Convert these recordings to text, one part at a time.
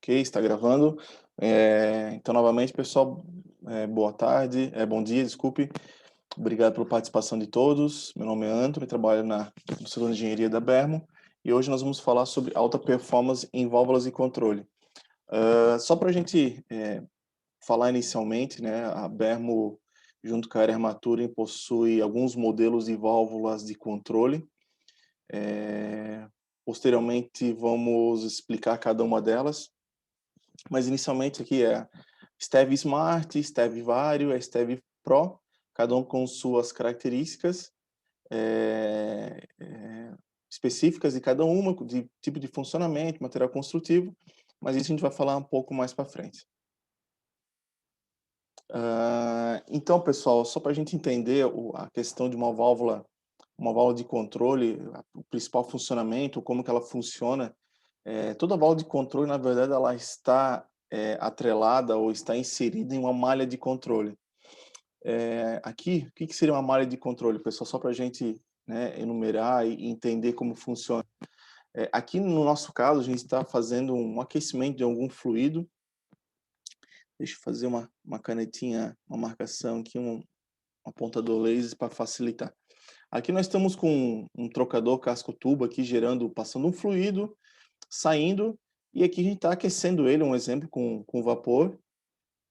Ok, está gravando. Então, novamente, pessoal, boa tarde, bom dia, desculpe. Obrigado pela participação de todos. Meu nome é Antônio, trabalho no setor de engenharia da Bermo e hoje nós vamos falar sobre alta performance em válvulas e controle. Só para a gente falar inicialmente, né, a Bermo, junto com a Armatura, possui alguns modelos de válvulas de controle. Posteriormente, vamos explicar cada uma delas. Mas inicialmente aqui é Steve Smart, Steve Vario, Steve Pro, cada um com suas características específicas de cada uma, de tipo de funcionamento, material construtivo, mas isso a gente vai falar um pouco mais para frente. Então, pessoal, só para a gente entender a questão de uma válvula de controle, o principal funcionamento, como que ela funciona. Toda válvula de controle, na verdade, ela está atrelada ou está inserida em uma malha de controle. Aqui, o que seria uma malha de controle, pessoal? Só para a gente, né, enumerar e entender como funciona. Aqui, no nosso caso, a gente está fazendo um aquecimento de algum fluido. Deixa eu fazer uma canetinha, uma marcação aqui, um apontador laser para facilitar. Aqui nós estamos com um trocador casco-tubo aqui passando um fluido, saindo, e aqui a gente está aquecendo ele, um exemplo, com vapor.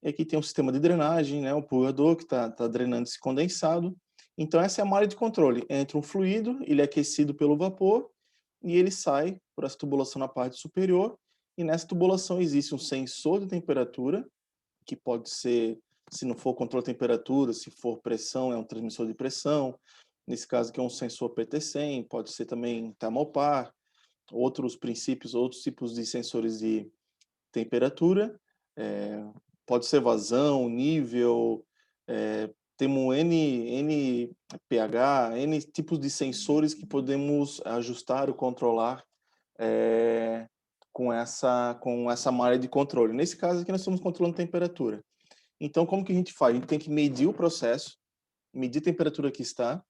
E aqui tem um sistema de drenagem, né, um purgador que está drenando esse condensado. Então essa é a malha de controle. Entra um fluido, ele é aquecido pelo vapor, e ele sai por essa tubulação na parte superior, e nessa tubulação existe um sensor de temperatura, que pode ser, se não for controle de temperatura, se for pressão, é um transmissor de pressão. Nesse caso aqui é um sensor PT100, pode ser também Thermopar, outros princípios, outros tipos de sensores de temperatura, pode ser vazão, nível, temos N pH, N tipos de sensores que podemos ajustar ou controlar com essa malha de controle. Nesse caso aqui nós estamos controlando temperatura. Então como que a gente faz? A gente tem que medir o processo, medir a temperatura que está,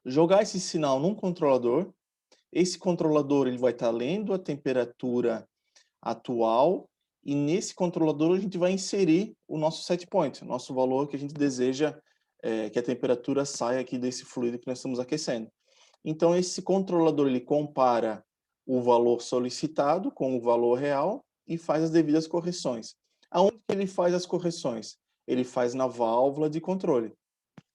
jogar esse sinal num controlador. Esse controlador ele vai estar lendo a temperatura atual e nesse controlador a gente vai inserir o nosso set point, o nosso valor que a gente deseja que a temperatura saia aqui desse fluido que nós estamos aquecendo. Então esse controlador ele compara o valor solicitado com o valor real e faz as devidas correções. Aonde que ele faz as correções? Ele faz na válvula de controle.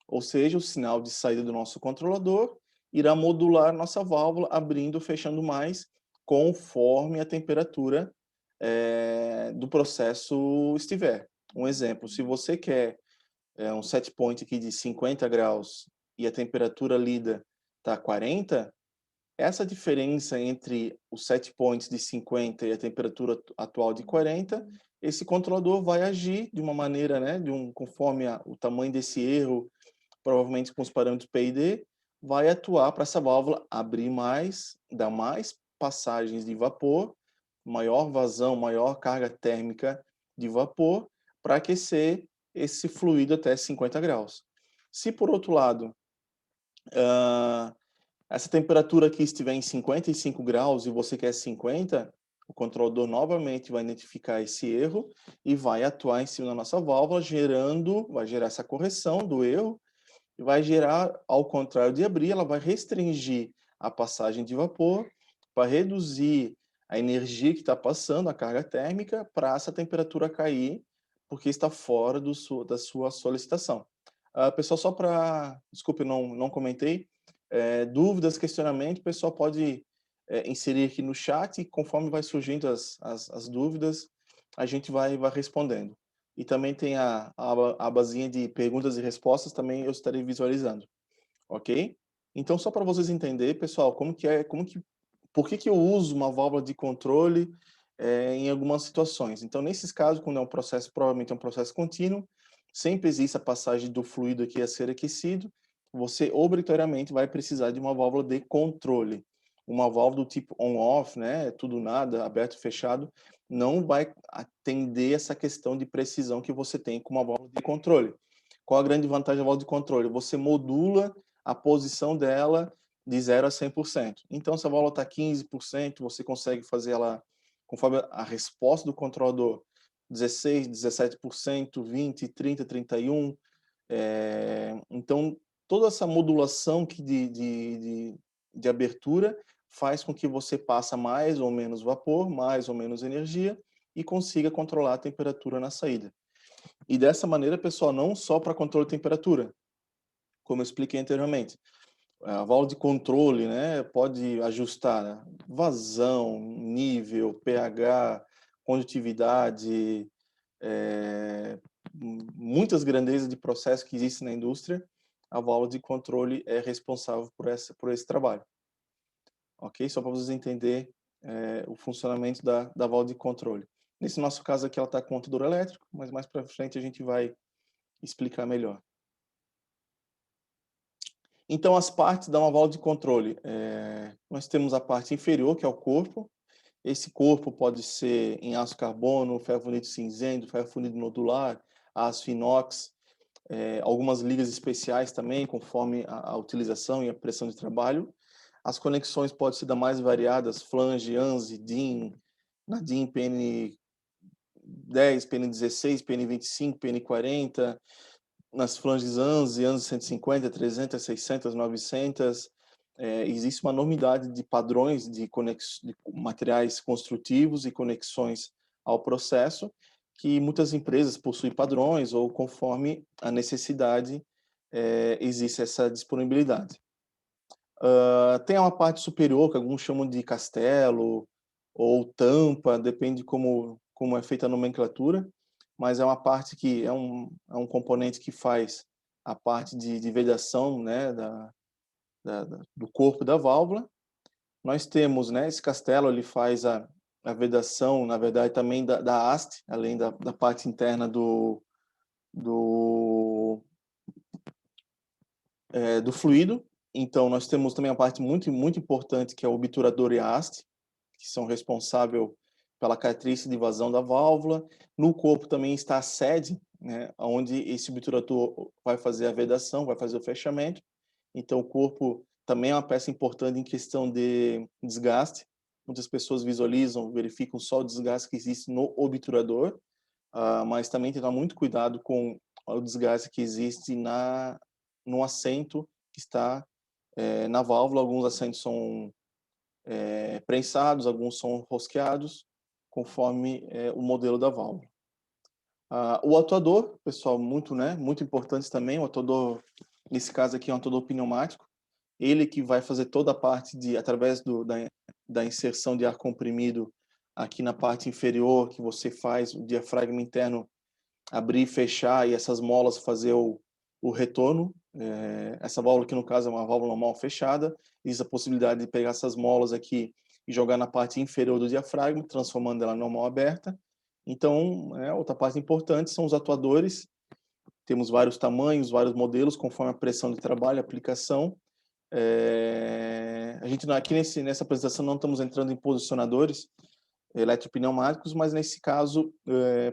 Ou seja, o sinal de saída do nosso controlador irá modular nossa válvula, abrindo ou fechando mais, conforme a temperatura do processo estiver. Um exemplo, se você quer um set point aqui de 50 graus e a temperatura lida está 40, essa diferença entre o set point de 50 e a temperatura atual de 40, esse controlador vai agir de uma maneira, né, conforme o tamanho desse erro, provavelmente com os parâmetros P e D, vai atuar para essa válvula abrir mais, dar mais passagens de vapor, maior vazão, maior carga térmica de vapor, para aquecer esse fluido até 50 graus. Se, por outro lado, essa temperatura aqui estiver em 55 graus e você quer 50, o controlador novamente vai identificar esse erro e vai atuar em cima da nossa válvula, vai gerar essa correção do erro, e vai gerar, ao contrário de abrir, ela vai restringir a passagem de vapor para reduzir a energia que está passando, a carga térmica, para essa temperatura cair, porque está fora da sua solicitação. Pessoal, só para... Desculpe, não comentei. Dúvidas, questionamento, o pessoal pode inserir aqui no chat e conforme vai surgindo as dúvidas, a gente vai respondendo. E também tem a abazinha de perguntas e respostas, também eu estarei visualizando. Ok? Então, só para vocês entenderem, pessoal, por que eu uso uma válvula de controle em algumas situações. Então, nesses casos, quando é um processo, provavelmente é um processo contínuo, sempre existe a passagem do fluido aqui a ser aquecido, você obrigatoriamente vai precisar de uma válvula de controle. Uma válvula do tipo on-off, né, tudo nada, aberto, fechado, não vai atender essa questão de precisão que você tem com uma válvula de controle. Qual a grande vantagem da válvula de controle? Você modula a posição dela de 0 a 100%. Então, se a válvula está 15%, você consegue fazer ela conforme a resposta do controlador, 16, 17%, 20, 30, 31. Então, toda essa modulação de abertura faz com que você passe mais ou menos vapor, mais ou menos energia e consiga controlar a temperatura na saída. E dessa maneira, pessoal, não só para controle de temperatura, como eu expliquei anteriormente, a válvula de controle, né, pode ajustar vazão, nível, pH, condutividade, muitas grandezas de processo que existem na indústria. A válvula de controle é responsável por esse trabalho. Ok? Só para vocês entenderem o funcionamento da válvula de controle. Nesse nosso caso aqui, ela está com contador elétrico, mas mais para frente a gente vai explicar melhor. Então, as partes da válvula de controle. Nós temos a parte inferior, que é o corpo. Esse corpo pode ser em aço carbono, ferro fundido cinzento, ferro fundido nodular, aço inox, algumas ligas especiais também, conforme a utilização e a pressão de trabalho. As conexões podem ser das mais variadas, flange, ANSI, DIN, na DIN PN10, PN16, PN25, PN40, nas flanges ANSI, ANSI 150, 300, 600, 900. Existe uma enormidade de padrões de materiais construtivos e conexões ao processo, que muitas empresas possuem padrões ou conforme a necessidade existe essa disponibilidade. Tem uma parte superior, que alguns chamam de castelo ou tampa, depende como é feita a nomenclatura, mas é uma parte que é um componente que faz a parte de vedação, né, do corpo da válvula. Nós temos, né, esse castelo, ele faz a vedação, na verdade, também da haste, além da parte interna do fluido. Então, nós temos também a parte muito, muito importante, que é o obturador e a haste, que são responsáveis pela característica de vazão da válvula. No corpo também está a sede, né, onde esse obturador vai fazer a vedação, vai fazer o fechamento. Então, o corpo também é uma peça importante em questão de desgaste. Muitas pessoas visualizam, verificam só o desgaste que existe no obturador, mas também tem que tomar muito cuidado com o desgaste que existe no assento que está na válvula. Alguns assentos são prensados, alguns são rosqueados, conforme o modelo da válvula. O atuador, pessoal, muito importante também. O atuador, nesse caso aqui, é um atuador pneumático. Ele que vai fazer toda a parte através da inserção de ar comprimido aqui na parte inferior, que você faz o diafragma interno abrir e fechar, e essas molas fazer o retorno. Essa válvula aqui, no caso, é uma válvula normal fechada. Existe a possibilidade de pegar essas molas aqui e jogar na parte inferior do diafragma, transformando ela normal aberta. Então, outra parte importante são os atuadores. Temos vários tamanhos, vários modelos, conforme a pressão de trabalho, a aplicação. A gente aqui nessa apresentação não estamos entrando em posicionadores eletropneumáticos, mas nesse caso,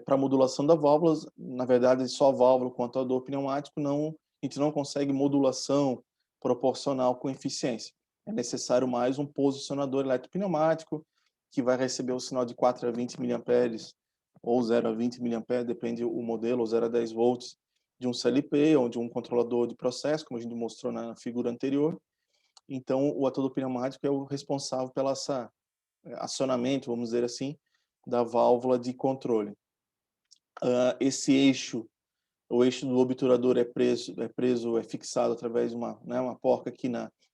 para modulação da válvula, na verdade, só a válvula com atuador pneumático, a gente não consegue modulação proporcional com eficiência. É necessário mais um posicionador eletropneumático, que vai receber o sinal de 4 a 20 mA ou 0 a 20 mA, depende do modelo, ou 0 a 10 volts, de um CLP ou de um controlador de processo, como a gente mostrou na figura anterior. Então, o atuador pneumático é o responsável pelo acionamento, vamos dizer assim, da válvula de controle. Esse eixo, o eixo do obturador é fixado através de uma porca aqui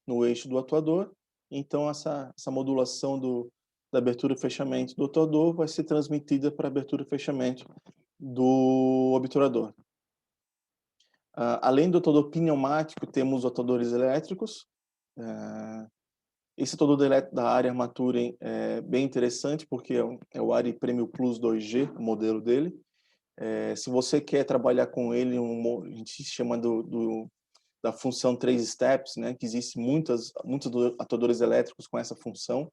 no eixo do atuador. Então, essa modulação da abertura e fechamento do atuador vai ser transmitida para a abertura e fechamento do obturador. Além do atuador pneumático, temos atuadores elétricos. Esse atuador da área Armature é bem interessante, porque é o ARI Premium Plus 2G, o modelo dele. Se você quer trabalhar com ele, a gente chama da função 3 steps, né? Que existe muitos atuadores elétricos com essa função,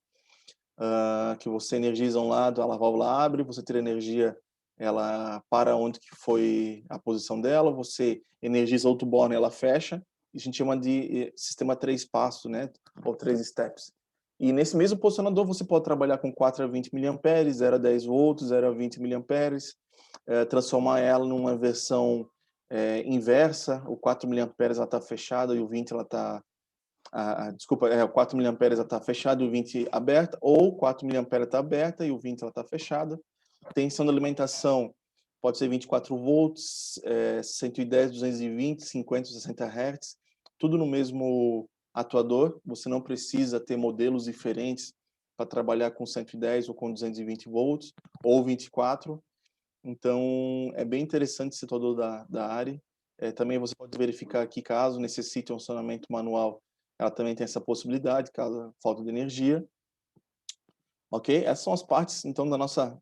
que você energiza um lado, a válvula abre, você tira energia, ela para onde que foi a posição dela, você energiza outro borne, ela fecha. A gente chama de sistema 3 passos, né? Ou 3 steps. E nesse mesmo posicionador você pode trabalhar com 4 a 20 miliamperes, 0 a 10 volts, 0 a 20 miliamperes, transformar ela numa versão inversa, o 4 miliamperes ela está fechada e o 20 ela está desculpa, o 4 miliamperes ela está fechada e o 20 aberta, ou 4 miliamperes está aberta e o 20 ela está fechada. Tensão de alimentação pode ser 24 volts, 110, 220, 50, 60 Hz, tudo no mesmo atuador. Você não precisa ter modelos diferentes para trabalhar com 110 ou com 220 volts, ou 24. Então, é bem interessante esse atuador da ARRI. Também você pode verificar aqui, caso necessite um acionamento manual, ela também tem essa possibilidade, caso falta de energia. Ok? Essas são as partes, então, da nossa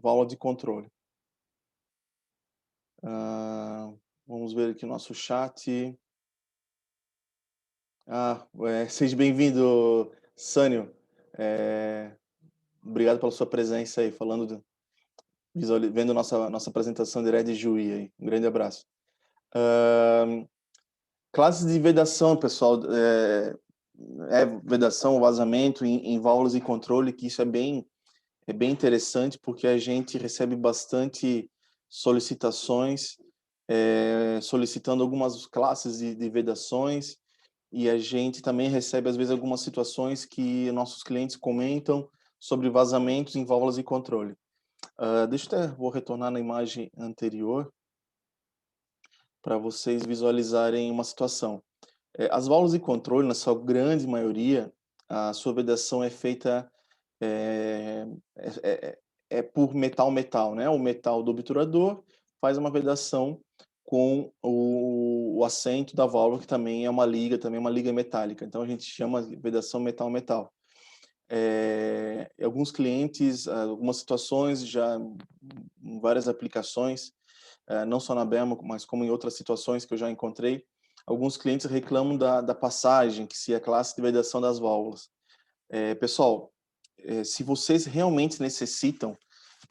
válvula de controle. Vamos ver aqui o nosso chat. Seja bem-vindo, Sânio. Obrigado pela sua presença aí, vendo nossa apresentação de Red Juí aí. Um grande abraço. Classes de vedação, pessoal. Vedação, vazamento em válvulas e controle, que isso é bem interessante, porque a gente recebe bastante solicitações solicitando algumas classes de vedações, e a gente também recebe, às vezes, algumas situações que nossos clientes comentam sobre vazamentos em válvulas e controle. Vou retornar na imagem anterior para vocês visualizarem uma situação. As válvulas de controle, na sua grande maioria, a sua vedação é feita por metal-metal, né? O metal do obturador faz uma vedação com o assento da válvula, que também é uma liga metálica. Então, a gente chama de vedação metal-metal. Alguns clientes, algumas situações, já em várias aplicações, não só na Berma, mas como em outras situações que eu já encontrei, alguns clientes reclamam da passagem, que se é a classe de vedação das válvulas. Pessoal, se vocês realmente necessitam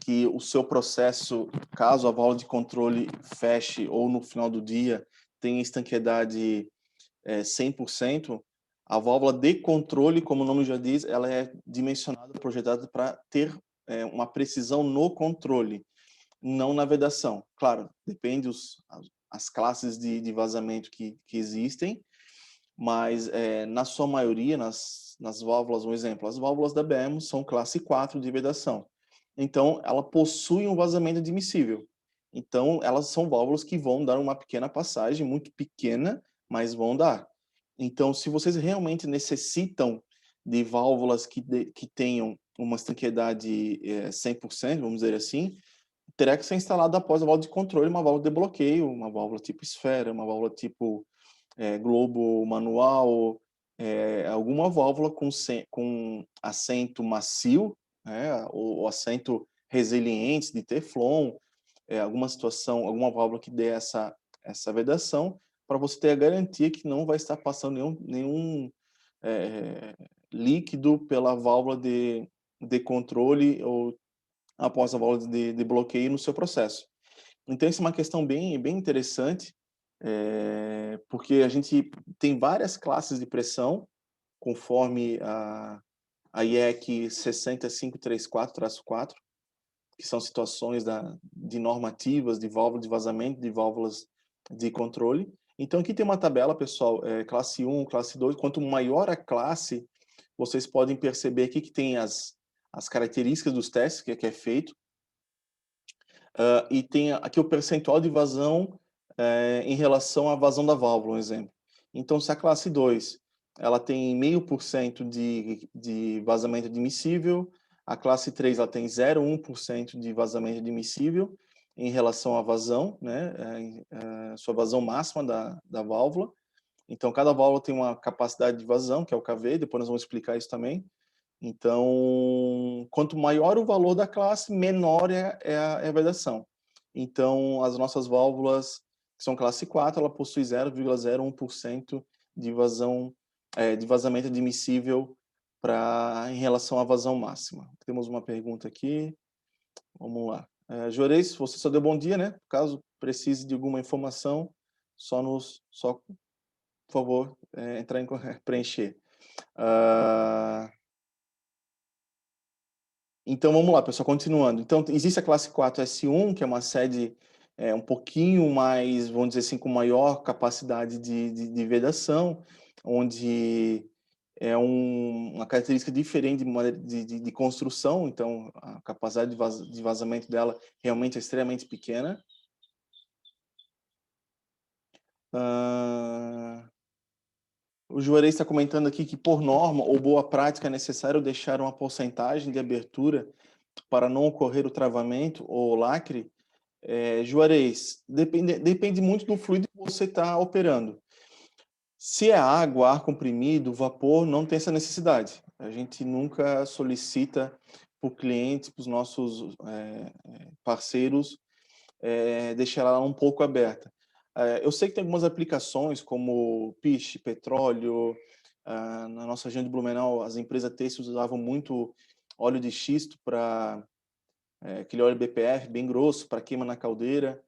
que o seu processo, caso a válvula de controle feche ou no final do dia tenha estanqueidade 100%, a válvula de controle, como o nome já diz, ela é dimensionada, projetada para ter uma precisão no controle, não na vedação. Claro, depende as classes de vazamento que existem, mas na sua maioria, nas válvulas, um exemplo, as válvulas da BEMO são classe 4 de vedação. Então, ela possui um vazamento admissível. Então, elas são válvulas que vão dar uma pequena passagem, muito pequena, mas vão dar. Então, se vocês realmente necessitam de válvulas que tenham uma estanqueidade 100%, vamos dizer assim, terá que ser instalada após a válvula de controle, uma válvula de bloqueio, uma válvula tipo esfera, uma válvula tipo globo manual, alguma válvula com assento macio, né, ou assento resiliente de Teflon, alguma válvula que dê essa vedação, para você ter a garantia que não vai estar passando nenhum líquido pela válvula de controle ou após a válvula de bloqueio no seu processo. Então, isso é uma questão bem interessante, porque a gente tem várias classes de pressão, conforme a IEC 60534-4, que são situações de normativas de válvula de vazamento, de válvulas de controle. Então, aqui tem uma tabela, pessoal, classe 1, classe 2. Quanto maior a classe, vocês podem perceber aqui que tem as características dos testes que é feito. E tem aqui o percentual de vazão em relação à vazão da válvula, um exemplo. Então, se a classe 2 ela tem 0,5% de vazamento admissível, a classe 3 ela tem 0,1% de vazamento admissível em relação à vazão, né, sua vazão máxima da válvula. Então, cada válvula tem uma capacidade de vazão, que é o KV, depois nós vamos explicar isso também. Então, quanto maior o valor da classe, menor é a vedação. Então, as nossas válvulas, que são classe 4, ela possui 0,01% de vazamento admissível em relação à vazão máxima. Temos uma pergunta aqui. Vamos lá. Juarez, você só deu bom dia, né? Caso precise de alguma informação, por favor, entrar em preencher. Então, vamos lá, pessoal, continuando. Então, existe a classe 4S1, que é uma sede um pouquinho mais, vamos dizer assim, com maior capacidade de vedação, onde uma característica diferente de construção, então a capacidade de vazamento dela realmente é extremamente pequena. O Juarez está comentando aqui que, por norma ou boa prática, é necessário deixar uma porcentagem de abertura para não ocorrer o travamento ou lacre. Juarez, depende muito do fluido que você está operando. Se é água, ar comprimido, vapor, não tem essa necessidade. A gente nunca solicita para o cliente, para os nossos parceiros, deixar ela um pouco aberta. Eu sei que tem algumas aplicações, como piche, petróleo. Na nossa região de Blumenau, as empresas têxteis usavam muito óleo de xisto para aquele óleo BPF bem grosso para queima na caldeira.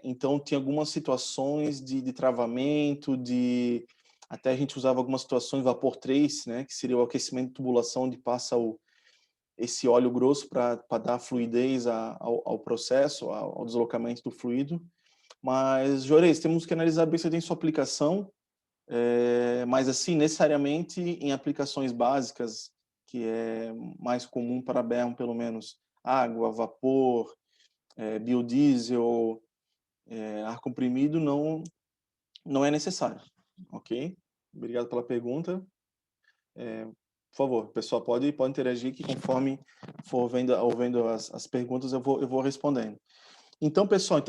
Então, tinha algumas situações de travamento, até a gente usava algumas situações de vapor 3, né, que seria o aquecimento de tubulação, onde passa esse óleo grosso para dar fluidez ao processo, ao deslocamento do fluido. Mas, Juarez, temos que analisar bem se tem sua aplicação, mas assim, necessariamente em aplicações básicas, que é mais comum para a berm, pelo menos, água, vapor, biodiesel, ar comprimido, não é necessário, ok? Obrigado pela pergunta. Por favor, pessoal, pode interagir, que conforme for ouvindo as perguntas, eu vou respondendo. Então, pessoal,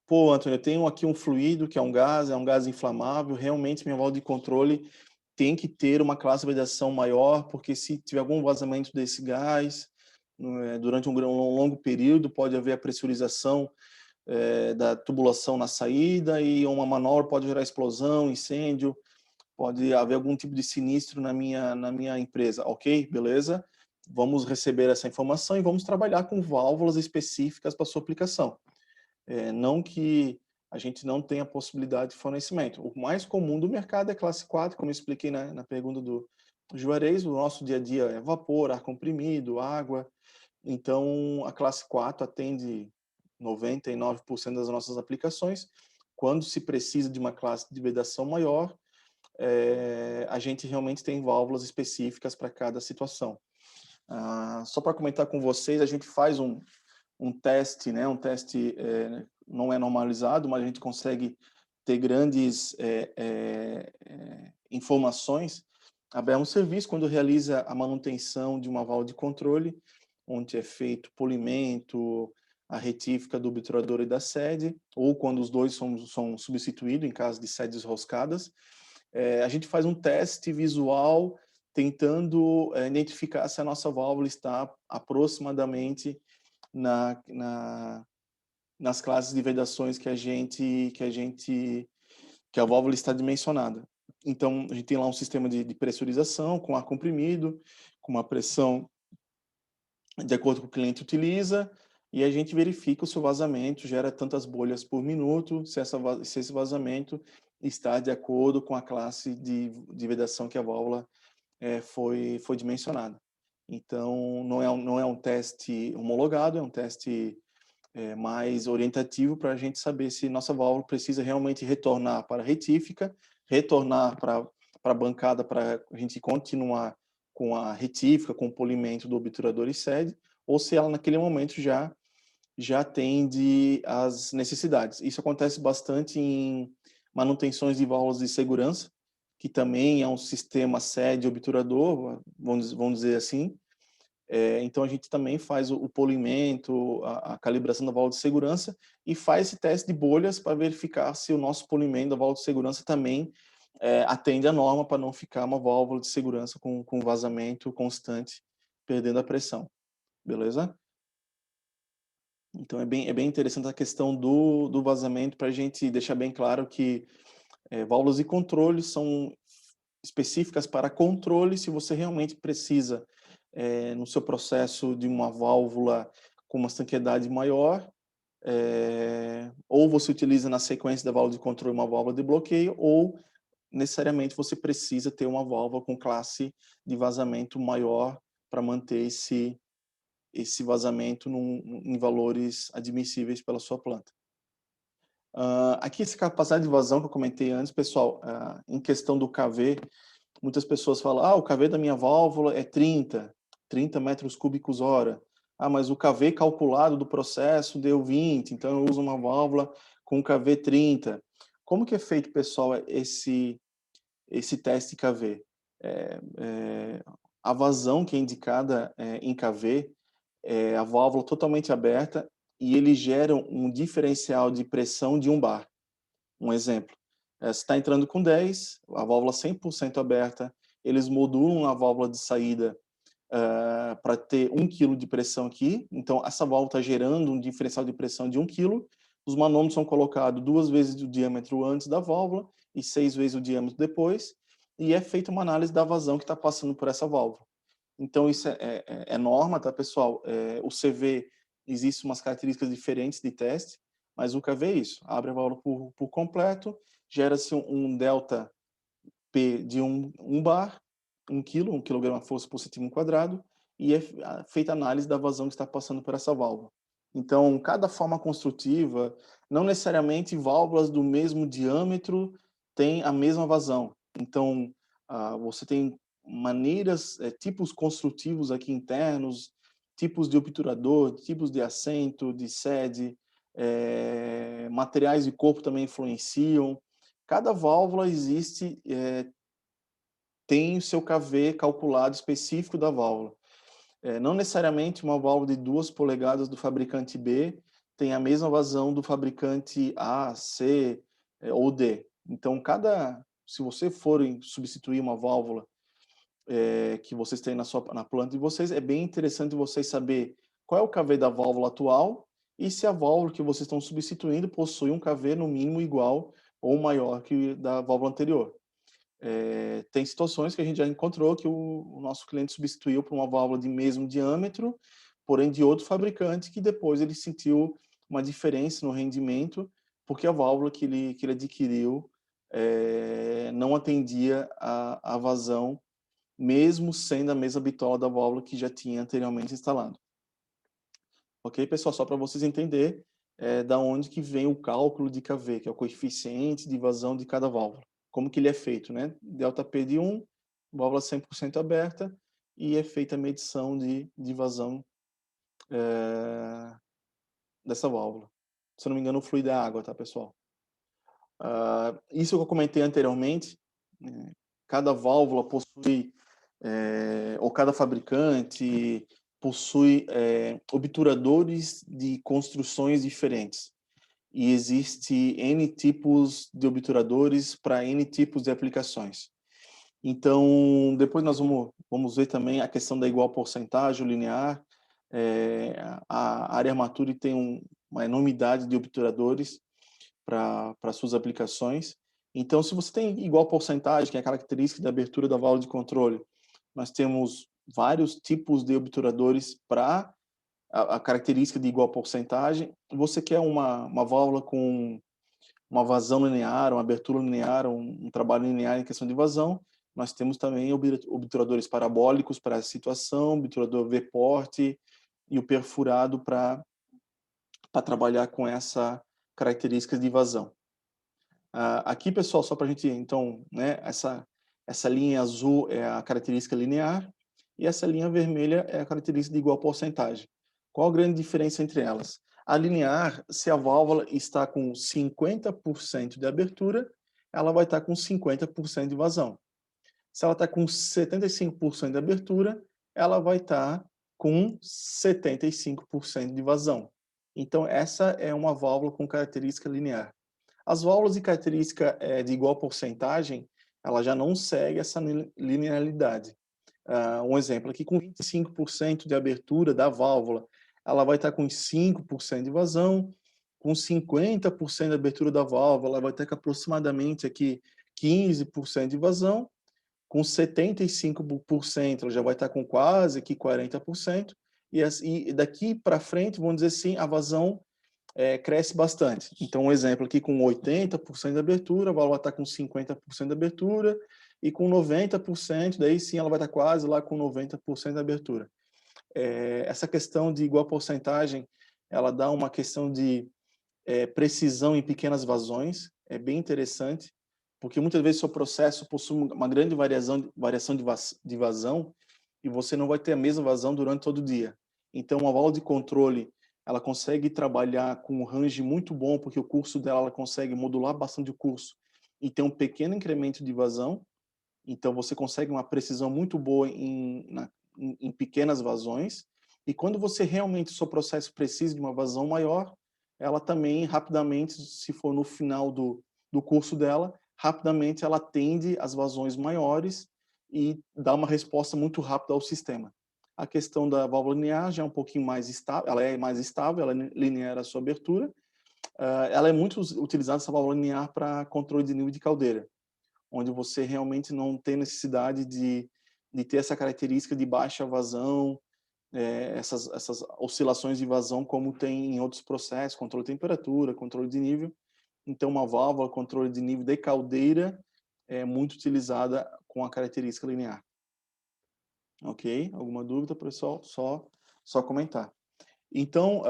pô, Antônio, eu tenho aqui um fluido que é um gás inflamável, realmente minha válvula de controle tem que ter uma classe de vedação maior, porque se tiver algum vazamento desse gás, durante um longo período, pode haver a pressurização da tubulação na saída e uma manobra pode gerar explosão, incêndio, pode haver algum tipo de sinistro na minha empresa. Ok, beleza? Vamos receber essa informação e vamos trabalhar com válvulas específicas para sua aplicação. Não que a gente não tenha possibilidade de fornecimento. O mais comum do mercado é classe 4, como eu expliquei na pergunta do Juarez. O nosso dia a dia é vapor, ar comprimido, água. Então, a classe 4 atende 99% das nossas aplicações. Quando se precisa de uma classe de vedação maior, a gente realmente tem válvulas específicas para cada situação. Só para comentar com vocês, a gente faz um teste, né? Um teste não é normalizado, mas a gente consegue ter grandes informações. A Bermo Serviço, quando realiza a manutenção de uma válvula de controle, onde é feito polimento, a retífica do obturador e da sede, ou quando os dois são substituídos em caso de sedes roscadas, a gente faz um teste visual tentando identificar se a nossa válvula está aproximadamente nas classes de vedações que a válvula está dimensionada. Então, a gente tem lá um sistema de pressurização com ar comprimido, com uma pressão de acordo com o que o cliente utiliza, e a gente verifica se o vazamento gera tantas bolhas por minuto, se esse vazamento está de acordo com a classe de vedação que a válvula foi dimensionada. Então, não é um teste homologado, é um teste mais orientativo para a gente saber se nossa válvula precisa realmente retornar para a retífica, retornar para a bancada para a gente continuar com a retífica, com o polimento do obturador e sede, ou se ela naquele momento já atende às necessidades. Isso acontece bastante em manutenções de válvulas de segurança, que também é um sistema sede-obturador, vamos dizer assim. Então, a gente também faz o polimento, a calibração da válvula de segurança e faz esse teste de bolhas para verificar se o nosso polimento da válvula de segurança também atende à norma, para não ficar uma válvula de segurança com vazamento constante, perdendo a pressão. Beleza? Então, é bem interessante a questão do vazamento, para a gente deixar bem claro que válvulas de controle são específicas para controle. Se você realmente precisa, no seu processo, de uma válvula com uma estanqueidade maior, ou você utiliza na sequência da válvula de controle uma válvula de bloqueio, ou necessariamente você precisa ter uma válvula com classe de vazamento maior para manter esse vazamento em valores admissíveis pela sua planta. Aqui, essa capacidade de vazão que eu comentei antes, pessoal, em questão do KV, muitas pessoas falam, o KV da minha válvula é 30 metros cúbicos hora. Mas o KV calculado do processo deu 20, então eu uso uma válvula com KV 30. Como que é feito, pessoal, esse teste KV? A vazão que é indicada em KV é a válvula totalmente aberta e ele gera um diferencial de pressão de 1 bar. Um exemplo, você está entrando com 10, a válvula 100% aberta, eles modulam a válvula de saída para ter 1 kg de pressão aqui, então essa válvula está gerando um diferencial de pressão de 1 kg, os manômetros são colocados 2 vezes o diâmetro antes da válvula e 6 vezes o diâmetro depois, e é feita uma análise da vazão que está passando por essa válvula. Então isso é norma, tá, pessoal? O CV, existe umas características diferentes de teste, mas o KV é isso, abre a válvula por completo, gera-se um delta P de 1 bar, 1 kg, 1 kg força por centímetro quadrado, e é feita a análise da vazão que está passando por essa válvula. Então, cada forma construtiva, não necessariamente válvulas do mesmo diâmetro têm a mesma vazão. Então, você tem maneiras, tipos construtivos aqui internos, tipos de obturador, tipos de assento, de sede, materiais de corpo também influenciam. Cada válvula existe, tem o seu KV calculado específico da válvula. Não necessariamente uma válvula de 2 polegadas do fabricante B tem a mesma vazão do fabricante A, C ou D. Então, se você for substituir uma válvula que vocês têm na planta de vocês, é bem interessante vocês saber qual é o KV da válvula atual e se a válvula que vocês estão substituindo possui um KV no mínimo igual ou maior que da válvula anterior. Tem situações que a gente já encontrou que o nosso cliente substituiu por uma válvula de mesmo diâmetro, porém de outro fabricante, que depois ele sentiu uma diferença no rendimento, porque a válvula que ele adquiriu não atendia a vazão, mesmo sendo a mesma bitola da válvula que já tinha anteriormente instalado. Ok, pessoal? Só para vocês entenderem da onde que vem o cálculo de KV, que é o coeficiente de vazão de cada válvula. Como que ele é feito, né? Delta P de 1, válvula 100% aberta, e é feita a medição de vazão dessa válvula. Se eu não me engano, o fluido é água, tá, pessoal? Isso que eu comentei anteriormente, cada válvula possui, ou cada fabricante possui obturadores de construções diferentes. E existe N tipos de obturadores para N tipos de aplicações. Então, depois nós vamos ver também a questão da igual porcentagem linear. A área Armature tem uma enormidade de obturadores para suas aplicações. Então, se você tem igual porcentagem, que é a característica da abertura da válvula de controle, nós temos vários tipos de obturadores para a característica de igual porcentagem. Você quer uma válvula com uma vazão linear, uma abertura linear, um trabalho linear em questão de vazão, nós temos também obturadores parabólicos para essa situação, obturador V-port e o perfurado para trabalhar com essa característica de vazão. Aqui, pessoal, só para a gente, então, né, essa linha azul é a característica linear e essa linha vermelha é a característica de igual porcentagem. Qual a grande diferença entre elas? A linear, se a válvula está com 50% de abertura, ela vai estar com 50% de vazão. Se ela está com 75% de abertura, ela vai estar com 75% de vazão. Então, essa é uma válvula com característica linear. As válvulas de característica de igual porcentagem, ela já não segue essa linearidade. Um exemplo aqui, com 25% de abertura da válvula, ela vai estar com 5% de vazão, com 50% de abertura da válvula, ela vai estar com aproximadamente aqui 15% de vazão, com 75% ela já vai estar com quase aqui 40%, e daqui para frente, vamos dizer assim, a vazão cresce bastante. Então, um exemplo aqui com 80% de abertura, a válvula está com 50% de abertura, e com 90%, daí sim ela vai estar quase lá com 90% de abertura. Essa questão de igual porcentagem, ela dá uma questão de precisão em pequenas vazões, é bem interessante, porque muitas vezes seu processo possui uma grande variação de vazão e você não vai ter a mesma vazão durante todo o dia. Então, a válvula de controle, ela consegue trabalhar com um range muito bom, porque o curso dela ela consegue modular bastante o curso e ter um pequeno incremento de vazão. Então, você consegue uma precisão muito boa em pequenas vazões. E quando você realmente, o seu processo precisa de uma vazão maior, ela também, rapidamente, se for no final do curso dela, rapidamente ela atende as vazões maiores e dá uma resposta muito rápida ao sistema. A questão da válvula linear já é um pouquinho mais estável, ela é mais estável, ela é linear a sua abertura. Ela é muito utilizada, essa válvula linear, para controle de nível de caldeira, onde você realmente não tem necessidade de ter essa característica de baixa vazão, essas oscilações de vazão como tem em outros processos, controle de temperatura, controle de nível. Então, uma válvula, controle de nível de caldeira, é muito utilizada com a característica linear. Ok? Alguma dúvida, pessoal? Só comentar. Então,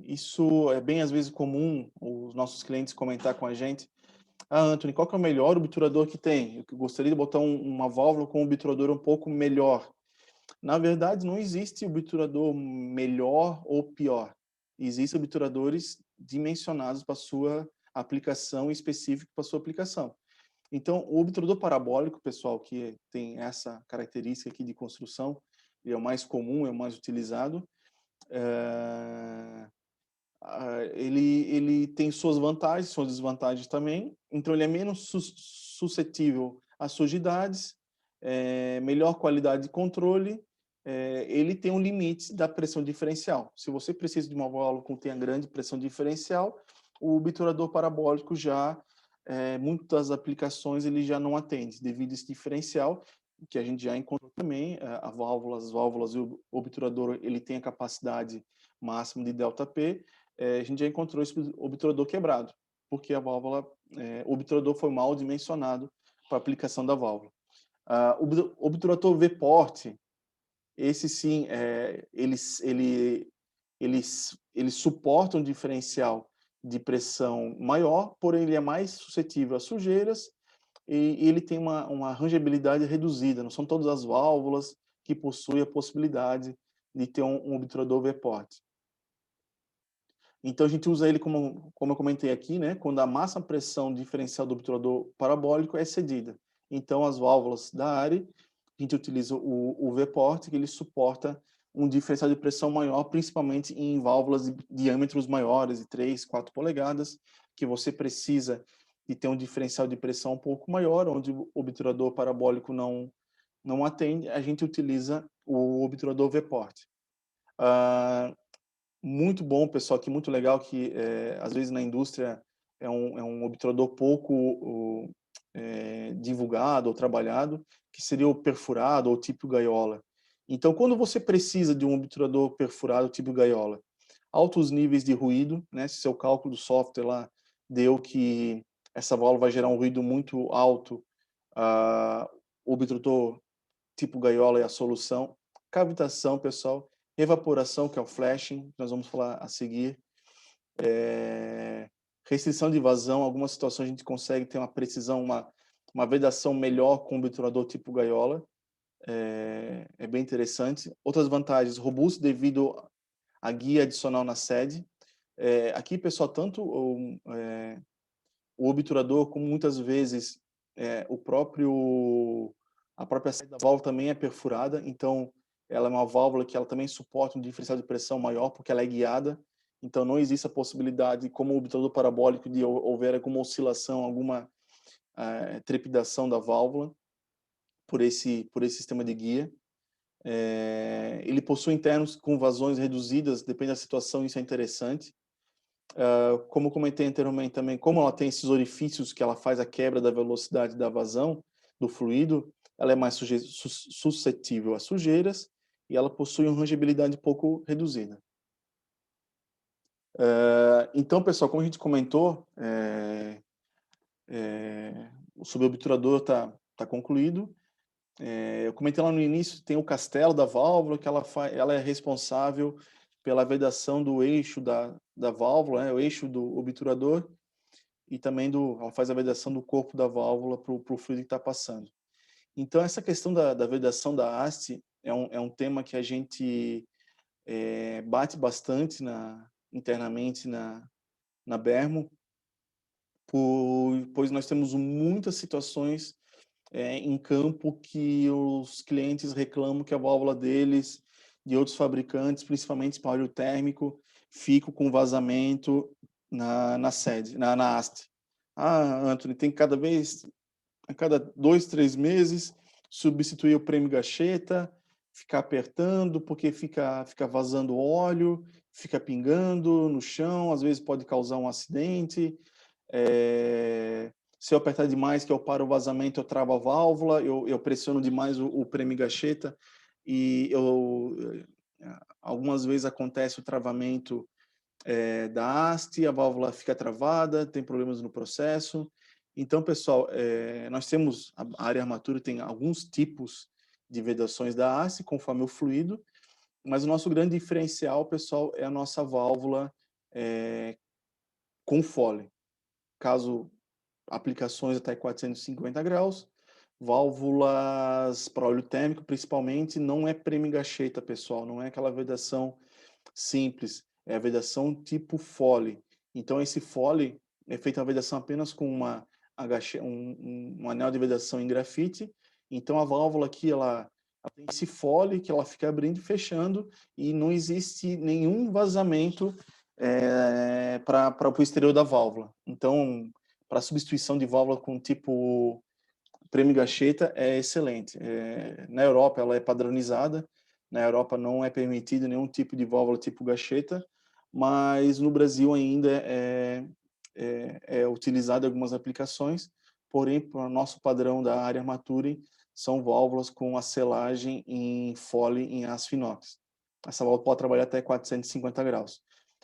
isso é bem, às vezes, comum os nossos clientes comentar com a gente: Anthony, qual que é o melhor obturador que tem? Eu gostaria de botar uma válvula com um obturador um pouco melhor. Na verdade, não existe obturador melhor ou pior. Existem obturadores dimensionados para a sua aplicação, específico para a sua aplicação. Então, o obturador parabólico, pessoal, que tem essa característica aqui de construção, ele é o mais comum, é o mais utilizado. Ele tem suas vantagens, suas desvantagens também. Então, ele é menos suscetível a sujidades, melhor qualidade de controle. Ele tem um limite da pressão diferencial. Se você precisa de uma válvula que tenha grande pressão diferencial, o obturador parabólico já, muitas aplicações, ele já não atende, devido a esse diferencial, que a gente já encontrou também. As válvulas e o obturador, ele tem a capacidade máxima de ΔP. A gente já encontrou esse obturador quebrado, porque a válvula, o obturador foi mal dimensionado para a aplicação da válvula. O obturador V-port, esse sim, ele suporta um diferencial de pressão maior, porém ele é mais suscetível a sujeiras e ele tem uma rangeabilidade reduzida. Não são todas as válvulas que possuem a possibilidade de ter um obturador V-port. Então, a gente usa ele, como eu comentei aqui, né, quando a máxima-pressão diferencial do obturador parabólico é excedida. Então, as válvulas da área, a gente utiliza o V-port, que ele suporta um diferencial de pressão maior, principalmente em válvulas de diâmetros maiores, de 3, 4 polegadas, que você precisa de ter um diferencial de pressão um pouco maior, onde o obturador parabólico não atende, a gente utiliza o obturador V-port. Muito bom, pessoal, aqui muito legal, que às vezes na indústria é um obturador pouco divulgado ou trabalhado, que seria o perfurado ou tipo gaiola. Então, quando você precisa de um obturador perfurado tipo gaiola, altos níveis de ruído, né? Se seu cálculo do software lá deu que essa válvula vai gerar um ruído muito alto, o obturador tipo gaiola é a solução. Cavitação, pessoal. Evaporação, que é o flashing, que nós vamos falar a seguir. Restrição de vazão. Algumas situações a gente consegue ter uma precisão, uma vedação melhor com o obturador tipo gaiola. É bem interessante. Outras vantagens: robusto devido à guia adicional na sede. Aqui, pessoal, tanto o obturador, como muitas vezes a própria saída da válvula também é perfurada, então ela é uma válvula que ela também suporta um diferencial de pressão maior, porque ela é guiada, então não existe a possibilidade, como o obturador parabólico, de houver alguma oscilação, alguma trepidação da válvula por esse sistema de guia. Ele possui internos com vazões reduzidas, depende da situação, isso é interessante. Como comentei anteriormente também, como ela tem esses orifícios que ela faz a quebra da velocidade da vazão do fluido, ela é mais suscetível a sujeiras e ela possui uma rangeabilidade um pouco reduzida. Então, pessoal, como a gente comentou, o subobturador tá concluído. Eu comentei lá no início, tem o castelo da válvula, que ela é responsável pela vedação do eixo da válvula, né, o eixo do obturador, e também ela faz a vedação do corpo da válvula para o fluido que está passando. Então, essa questão da vedação da haste é um tema que a gente bate bastante internamente na Bermo, pois nós temos muitas situações em campo que os clientes reclamam que a válvula deles, de outros fabricantes, principalmente para óleo térmico, fica com vazamento na sede, na haste. Ah, Anthony, tem que a cada 2, 3 meses, substituir o prêmio gacheta, ficar apertando, porque fica vazando óleo, fica pingando no chão, às vezes pode causar um acidente. Se eu apertar demais, que eu paro o vazamento, eu travo a válvula, eu pressiono demais o prêmio gacheta e algumas vezes acontece o travamento da haste, a válvula fica travada, tem problemas no processo. Então, pessoal, nós temos, a área armatura tem alguns tipos de vedações da haste, conforme o fluido, mas o nosso grande diferencial, pessoal, é a nossa válvula com fole. Caso aplicações até 450 graus, válvulas para óleo térmico, principalmente, não é prêmio-gacheta, pessoal, não é aquela vedação simples, é a vedação tipo fole. Então, esse fole é feita a vedação apenas com um anel de vedação em grafite. Então, a válvula aqui, ela tem esse fole que ela fica abrindo e fechando e não existe nenhum vazamento para o exterior da válvula. Então, para substituição de válvula com tipo prêmio gacheta é excelente. Na Europa ela é padronizada, na Europa não é permitido nenhum tipo de válvula tipo gacheta, mas no Brasil ainda é utilizado em algumas aplicações, porém, para o nosso padrão da área Armature, são válvulas com a selagem em fole em aço inox. Essa válvula pode trabalhar até 450 graus.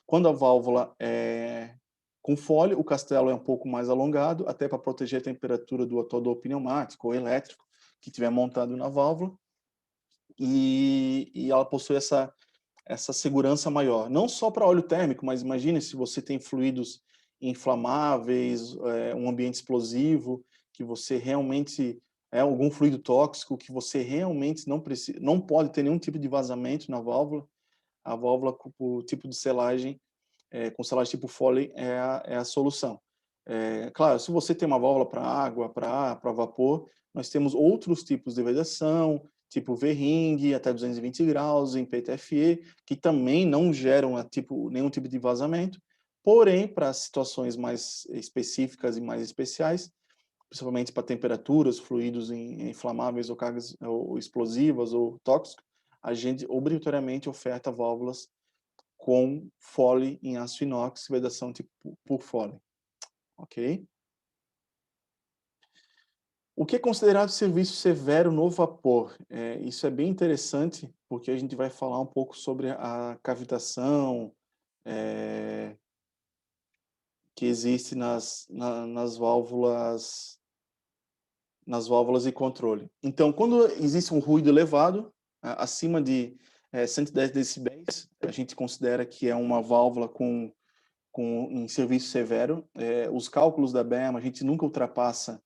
Quando a válvula é com fole, o castelo é um pouco mais alongado, até para proteger a temperatura do atodor pneumático ou elétrico que tiver montado na válvula, e ela possui essa segurança maior. Não só para óleo térmico, mas imagine se você tem fluidos inflamáveis, um ambiente explosivo, que você realmente algum fluido tóxico que você realmente não pode ter nenhum tipo de vazamento na válvula. A válvula com o tipo de selagem com selagem tipo Foley é a solução. Claro, se você tem uma válvula para água, para ar, para vapor, nós temos outros tipos de vedação, tipo V-ring, até 220 graus, em PTFE, que também não geram nenhum tipo de vazamento, porém, para situações mais específicas e mais especiais, principalmente para temperaturas, fluidos inflamáveis ou cargas ou explosivas ou tóxicos, a gente obrigatoriamente oferta válvulas com fole em aço inox, vedação tipo por fole, ok? O que é considerado serviço severo no vapor? Isso é bem interessante, porque a gente vai falar um pouco sobre a cavitação que existe nas válvulas de controle. Então, quando existe um ruído elevado, acima de 110 decibéis, a gente considera que é uma válvula em serviço severo. Os cálculos da BERMA, a gente nunca ultrapassa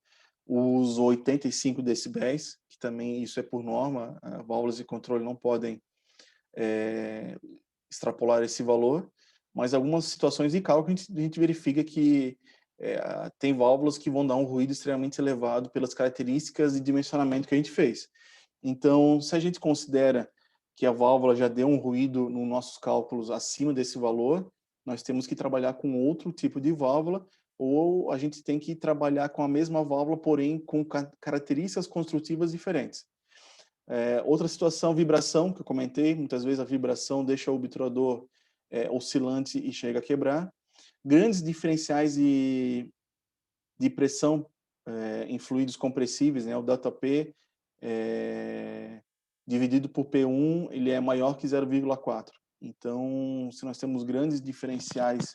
os 85 decibéis, que também isso é por norma, válvulas de controle não podem extrapolar esse valor, mas algumas situações de cálculo a gente verifica que tem válvulas que vão dar um ruído extremamente elevado pelas características e dimensionamento que a gente fez. Então, se a gente considera que a válvula já deu um ruído nos nossos cálculos acima desse valor, nós temos que trabalhar com outro tipo de válvula, ou a gente tem que trabalhar com a mesma válvula, porém com características construtivas diferentes. Outra situação, vibração, que eu comentei, muitas vezes a vibração deixa o obturador oscilante e chega a quebrar. Grandes diferenciais de pressão em fluidos compressíveis, né? O ΔP dividido por P1, ele é maior que 0,4. Então, se nós temos grandes diferenciais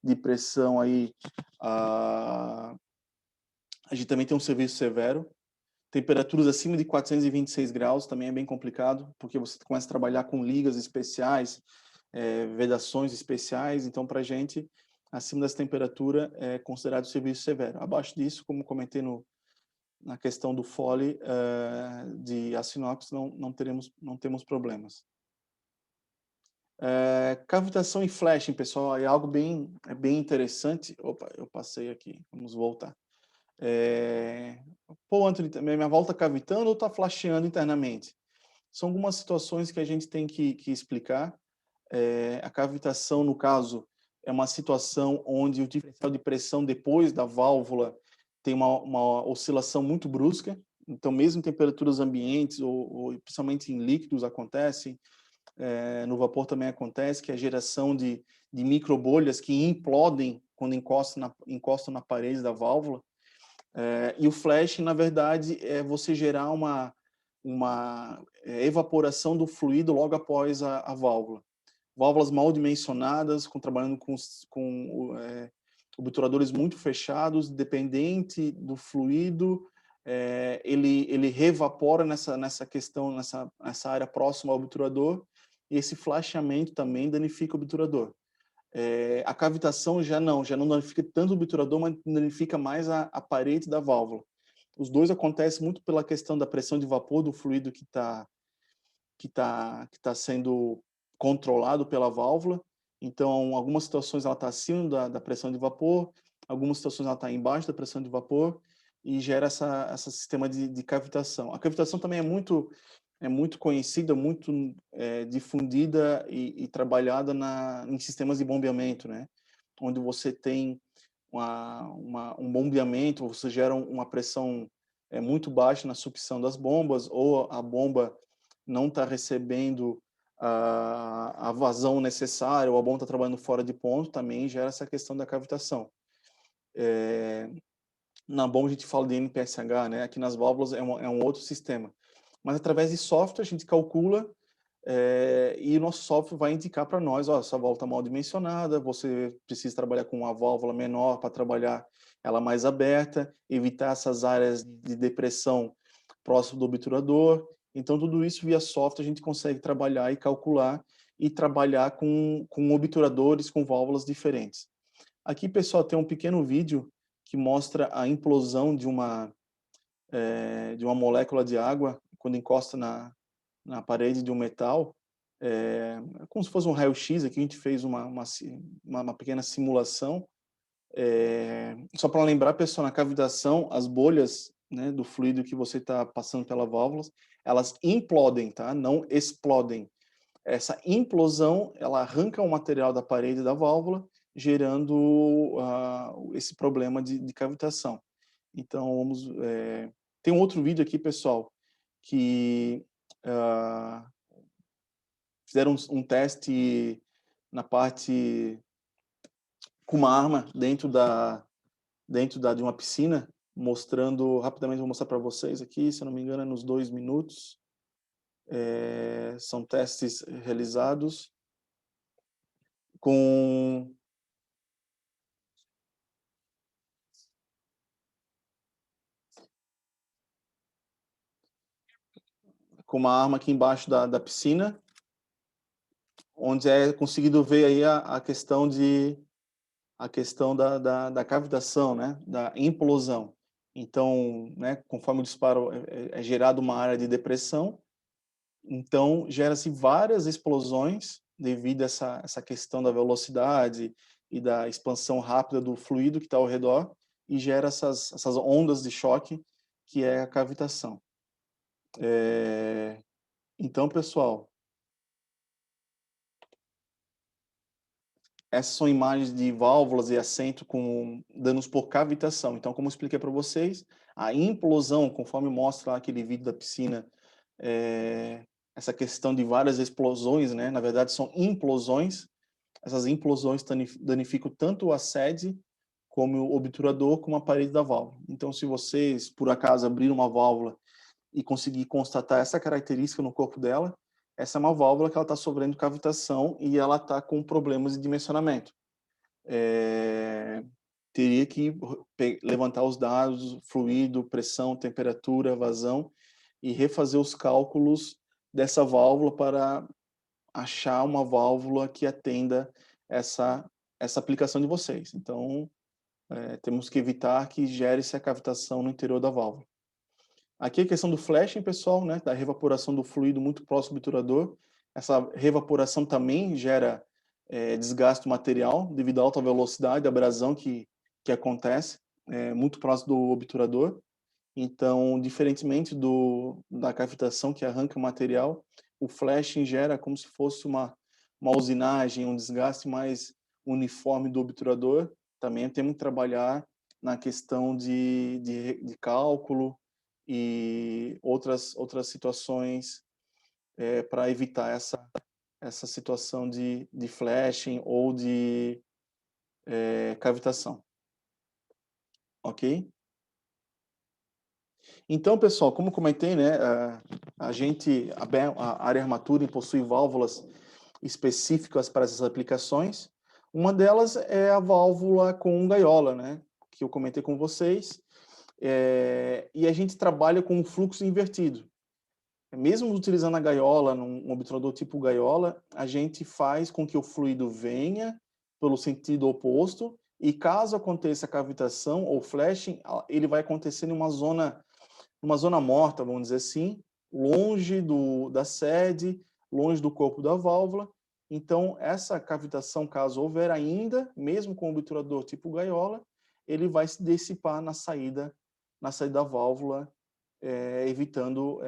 de pressão aí A gente também tem um serviço severo. Temperaturas acima de 426 graus também é bem complicado, porque você começa a trabalhar com ligas especiais, vedações especiais. Então, para a gente, acima dessa temperatura é considerado serviço severo. Abaixo disso, como comentei na questão do fole de aço inox, não temos problemas. Cavitação e flashing, pessoal, é algo bem interessante. Opa, eu passei aqui, vamos voltar. Pô, Anthony, minha volta cavitando ou está flasheando internamente? São algumas situações que a gente tem que explicar. A cavitação, no caso, é uma situação onde o diferencial de pressão depois da válvula tem uma oscilação muito brusca. Então, mesmo em temperaturas ambientes ou principalmente em líquidos acontecem, no vapor também acontece, que é a geração de microbolhas que implodem quando encostam na parede da válvula. E o flash, na verdade, é você gerar uma evaporação do fluido logo após a válvula. Válvulas mal dimensionadas, trabalhando com obturadores muito fechados, dependente do fluido, ele revapora nessa questão, nessa área próxima ao obturador, e esse flashamento também danifica o obturador. A cavitação já não danifica tanto o obturador, mas danifica mais a parede da válvula. Os dois acontecem muito pela questão da pressão de vapor do fluido que tá sendo controlado pela válvula. Então, algumas situações ela está acima da pressão de vapor, algumas situações ela está embaixo da pressão de vapor e gera esse sistema de cavitação. A cavitação também é muito conhecida, muito difundida e trabalhada em sistemas de bombeamento, né? Onde você tem um bombeamento, você gera uma pressão muito baixa na sucção das bombas, ou a bomba não está recebendo a vazão necessária, ou a bomba está trabalhando fora de ponto, também gera essa questão da cavitação. Na bomba a gente fala de NPSH, né? Aqui nas válvulas é um outro sistema. Mas através de software a gente calcula e o nosso software vai indicar para nós, ó, essa válvula está mal dimensionada, você precisa trabalhar com uma válvula menor para trabalhar ela mais aberta, evitar essas áreas de depressão próximo do obturador. Então, tudo isso via software a gente consegue trabalhar e calcular e trabalhar com obturadores, com válvulas diferentes. Aqui, pessoal, tem um pequeno vídeo que mostra a implosão de uma molécula de água quando encosta na parede de um metal. Como se fosse um raio-x. Aqui a gente fez uma pequena simulação. Só para lembrar, pessoal, na cavitação, as bolhas, né, do fluido que você está passando pela válvula, elas implodem, tá? Não explodem. Essa implosão, ela arranca o material da parede da válvula, gerando esse problema de cavitação. Então, tem um outro vídeo aqui, pessoal, que fizeram um teste na parte com uma arma dentro de uma piscina, mostrando, rapidamente vou mostrar para vocês aqui, se eu não me engano é nos 2 minutos. São testes realizados com uma arma aqui embaixo da piscina, onde é conseguido ver aí a questão da cavitação, né, da implosão. Então, né, conforme o disparo é gerado uma área de depressão, então gera-se várias explosões devido a essa questão da velocidade e da expansão rápida do fluido que está ao redor, e gera essas ondas de choque, que é a cavitação. Então, pessoal, essas são imagens de válvulas e assento com danos por cavitação. Então, como eu expliquei para vocês, a implosão, conforme mostra lá aquele vídeo da piscina, essa questão de várias explosões, né? Na verdade, são implosões. Essas implosões danificam tanto a sede como o obturador, como a parede da válvula. Então, se vocês, por acaso, abrirem uma válvula e conseguir constatar essa característica no corpo dela, essa é uma válvula que ela está sofrendo cavitação e ela está com problemas de dimensionamento. teria que levantar os dados, fluido, pressão, temperatura, vazão, e refazer os cálculos dessa válvula para achar uma válvula que atenda essa aplicação de vocês. Então, temos que evitar que gere-se a cavitação no interior da válvula. Aqui a questão do flashing, pessoal, né, da revaporação do fluido muito próximo do obturador. Essa revaporação também gera desgaste do material devido à alta velocidade, abrasão que acontece muito próximo do obturador. Então, diferentemente da cavitação que arranca o material, o flashing gera como se fosse uma usinagem, um desgaste mais uniforme do obturador. Também temos que trabalhar na questão de cálculo e outras situações para evitar essa situação de flashing ou de cavitação. Ok? Então, pessoal, como comentei, né, a área armatura possui válvulas específicas para essas aplicações. Uma delas é a válvula com gaiola, né, que eu comentei com vocês, e a gente trabalha com um fluxo invertido. Mesmo utilizando a gaiola, num obturador tipo gaiola, a gente faz com que o fluido venha pelo sentido oposto, e caso aconteça cavitação ou flashing, ele vai acontecer numa zona morta, vamos dizer assim, longe da sede, longe do corpo da válvula. Então, essa cavitação, caso houver ainda, mesmo com o obturador tipo gaiola, ele vai se dissipar na saída da válvula, evitando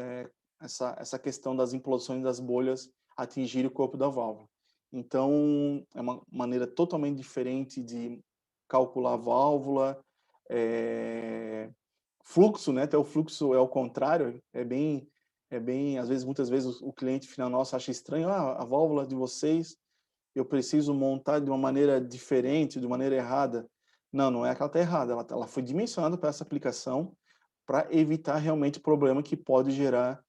essa questão das implosões das bolhas atingir o corpo da válvula. Então, é uma maneira totalmente diferente de calcular a válvula, fluxo, né? Até o fluxo é ao contrário, às vezes, muitas vezes o cliente final nosso acha estranho, a válvula de vocês, eu preciso montar de uma maneira diferente, de uma maneira errada. Não, não é que ela está errada, ela foi dimensionada para essa aplicação, para evitar realmente o problema que pode gerar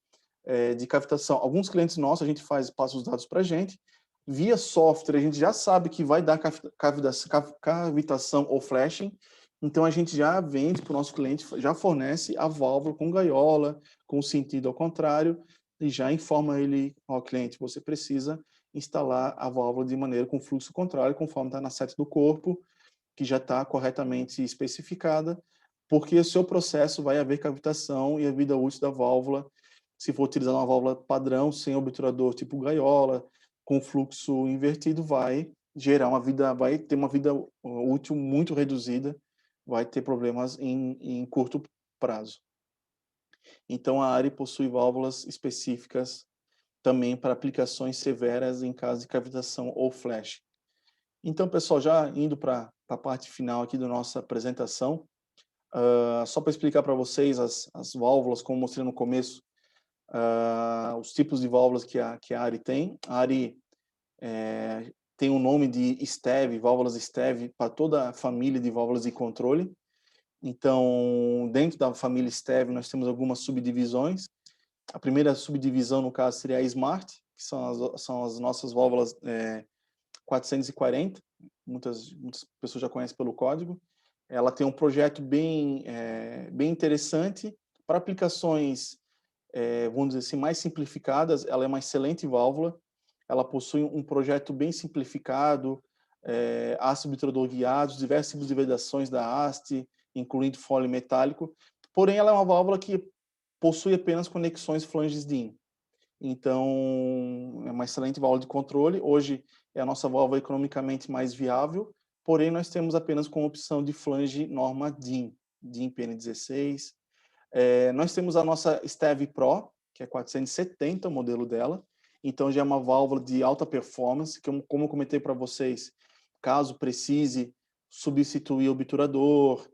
de cavitação. Alguns clientes nossos, a gente passa os dados para a gente, via software, a gente já sabe que vai dar cavitação ou flashing, então a gente já vende para o nosso cliente, já fornece a válvula com gaiola, com sentido ao contrário, e já informa ele, ó, cliente, você precisa instalar a válvula de maneira com fluxo contrário, conforme está na seta do corpo, que já está corretamente especificada, porque o seu processo vai haver cavitação e a vida útil da válvula, se for utilizar uma válvula padrão, sem obturador tipo gaiola, com fluxo invertido, vai ter uma vida útil muito reduzida, vai ter problemas em curto prazo. Então, a ARI possui válvulas específicas também para aplicações severas em caso de cavitação ou flash. Então, pessoal, já indo para a parte final aqui da nossa apresentação, só para explicar para vocês as válvulas, como mostrei no começo, os tipos de válvulas que a ARI tem. A ARI tem o nome de STEV, válvulas STEV, para toda a família de válvulas de controle. Então, dentro da família STEV, nós temos algumas subdivisões. A primeira subdivisão, no caso, seria a Smart, que são as nossas válvulas 440. Muitas pessoas já conhecem pelo código. Ela tem um projeto bem interessante para aplicações, vamos dizer assim, mais simplificadas. Ela é uma excelente válvula. Ela possui um projeto bem simplificado, haste obturador guiados, diversos tipos de vedações da haste, incluindo fole metálico. Porém, ela é uma válvula que possui apenas conexões flanges DIN. Então, é uma excelente válvula de controle. Hoje é a nossa válvula economicamente mais viável, porém nós temos apenas com opção de flange norma DIN PN16. Nós temos a nossa STEV Pro, que é 470, o modelo dela. Então, já é uma válvula de alta performance, que, como eu comentei para vocês, caso precise substituir o obturador,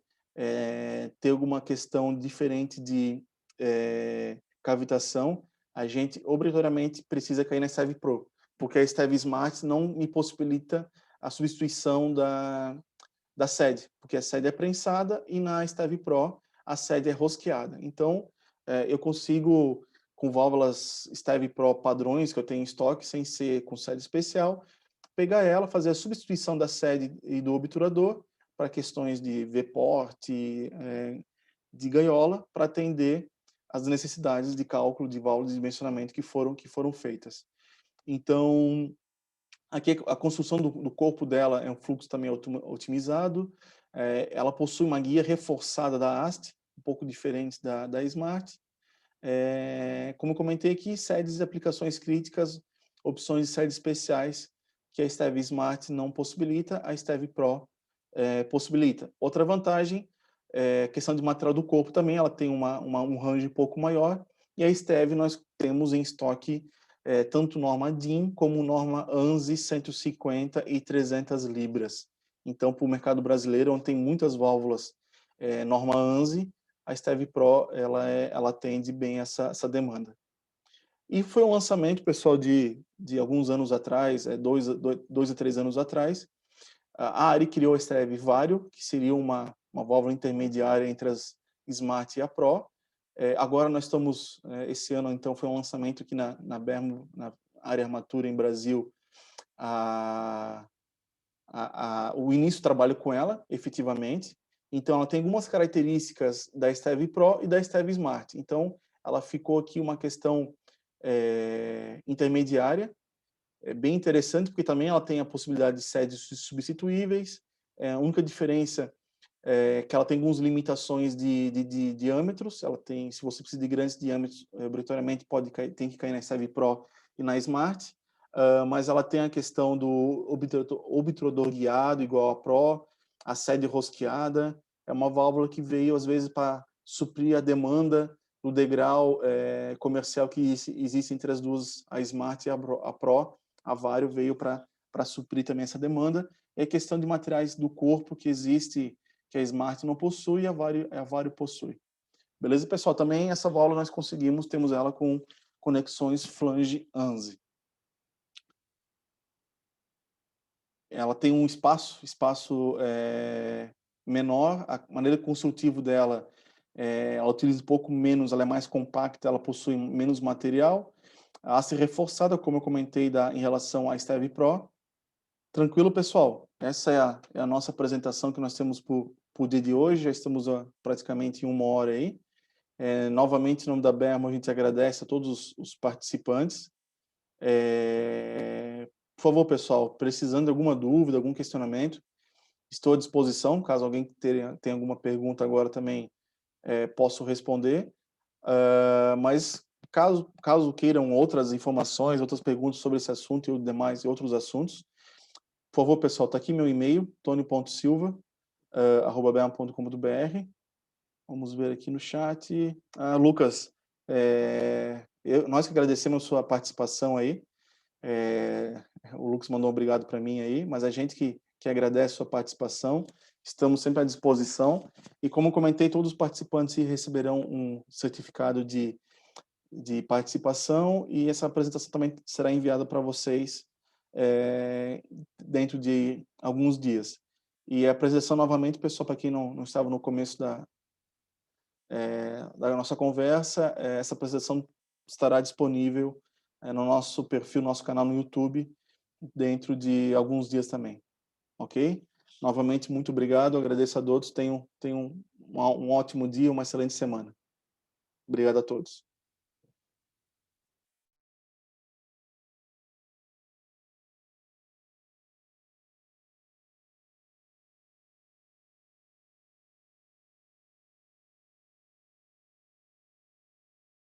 ter alguma questão diferente de cavitação, a gente obrigatoriamente precisa cair na STEV Pro, porque a STEV Smart não me possibilita a substituição da sede, porque a sede é prensada e na STEV Pro a sede é rosqueada. Então, eu consigo, com válvulas STEV Pro padrões que eu tenho em estoque, sem ser com sede especial, pegar ela, fazer a substituição da sede e do obturador para questões de V-port, de gaiola, para atender as necessidades de cálculo de válvulas de dimensionamento que foram feitas. Então, aqui a construção do corpo dela é um fluxo também otimizado, ela possui uma guia reforçada da AST, um pouco diferente da Smart. Como eu comentei aqui, sedes de aplicações críticas, opções de sedes especiais, que a Steve Smart não possibilita, a Steve Pro possibilita. Outra vantagem, questão de material do corpo também, ela tem um range um pouco maior, e a Steve nós temos em estoque tanto norma DIN como norma ANSI 150 e 300 libras. Então, para o mercado brasileiro, onde tem muitas válvulas norma ANSI, a Steve Pro ela atende bem essa demanda. E foi um lançamento, pessoal, de alguns anos atrás, 2 a 3 anos atrás. A ARRI criou a Steve Vario, que seria uma válvula intermediária entre as Smart e a Pro. Agora nós estamos, esse ano, então, foi um lançamento aqui na Bermo, na área armatura em Brasil, o início do trabalho com ela, efetivamente. Então, ela tem algumas características da Steve Pro e da Steve Smart. Então, ela ficou aqui uma questão intermediária, bem interessante, porque também ela tem a possibilidade de sedes substituíveis. A única diferença é que ela tem algumas limitações de diâmetros. Ela tem, se você precisa de grandes diâmetros, obrigatoriamente tem que cair na Steve Pro e na Smart. Mas ela tem a questão do obturador guiado, igual a Pro, a sede rosqueada. É uma válvula que veio, às vezes, para suprir a demanda do degrau comercial que existe entre as duas, a Smart e a Pro. A Vario veio para suprir também essa demanda. E a questão de materiais do corpo que existe, que a Smart não possui e a Vario possui. Beleza, pessoal? Também essa válvula nós temos ela com conexões flange ANSI. Ela tem um espaço menor, a maneira construtiva dela, ela utiliza um pouco menos, ela é mais compacta, ela possui menos material. A haste reforçada, como eu comentei, em relação à Steve Pro. Tranquilo, pessoal? Essa é a nossa apresentação que nós temos por dia de hoje, já estamos praticamente em 1 hora aí. Novamente, em nome da Bermo, a gente agradece a todos os participantes. Por favor, pessoal, precisando de alguma dúvida, algum questionamento, estou à disposição. Caso alguém tenha alguma pergunta agora também, posso responder. Mas caso queiram outras informações, outras perguntas sobre esse assunto e outros assuntos, por favor, pessoal, está aqui meu e-mail, tonio.silva@bermo.com.br. Vamos ver aqui no chat. Lucas, nós que agradecemos a sua participação aí. O Lucas mandou um obrigado para mim aí, mas a gente que agradece a sua participação, estamos sempre à disposição. E como comentei, todos os participantes receberão um certificado de participação, e essa apresentação também será enviada para vocês dentro de alguns dias. E a apresentação, novamente, pessoal, para quem não estava no começo da nossa conversa, essa apresentação estará disponível no nosso perfil, nosso canal no YouTube, dentro de alguns dias também. Ok? Novamente, muito obrigado, agradeço a todos, tenham um ótimo dia, uma excelente semana. Obrigado a todos.